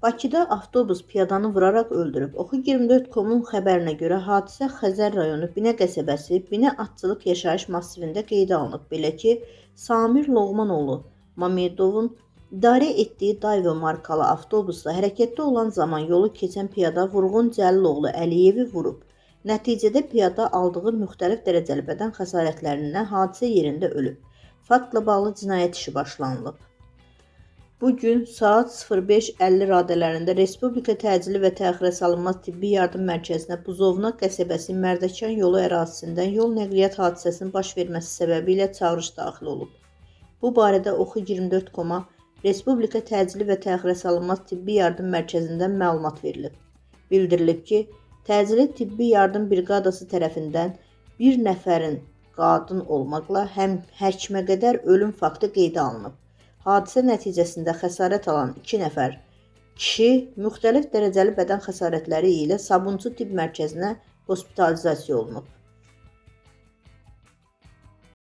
Bakıda avtobus piyadanı vuraraq öldürüb. Oxu24.com-un xəbərinə görə hadisə Xəzər rayonu Binə qəsəbəsi Binə Atçılıq yaşayış massivində qeydə alınıb. Belə ki, Samir Loğmanoğlu Mamedovun idarə etdiyi Daewoo markalı avtobusla hərəkətdə olan zaman yolu keçən piyada Vurğun Cəliloğlu Əliyevi vurub. Nəticədə piyada aldığı müxtəlif dərəcəli bədən xəsarətlərindən hadisə yerində ölüb. Faktla bağlı cinayət işi başlanılıb. Bugün saat 05:50 radələrində Respublika Təcili və Təxirəsalınmaz Tibbi Yardım Mərkəzinə Buzovna qəsəbəsi Mərdəkan yolu ərazisindən yol nəqliyyat hadisəsinin baş verməsi səbəbilə çağırış daxil olub. Bu barədə Oxu24.com-a Respublika Təcili və Təxirəsalınmaz Tibbi Yardım Mərkəzindən məlumat verilib. Bildirilib ki, Təcili Tibbi Yardım Briqadası tərəfindən bir nəfərin qadın olmaqla həkimə qədər ölüm faktı qeydə alınıb. Hadisə nəticəsində xəsarət alan 2 nəfər kişi müxtəlif dərəcəli bədən xəsarətləri ilə Sabunçu Tibb Mərkəzinə hospitalizasiya olunub.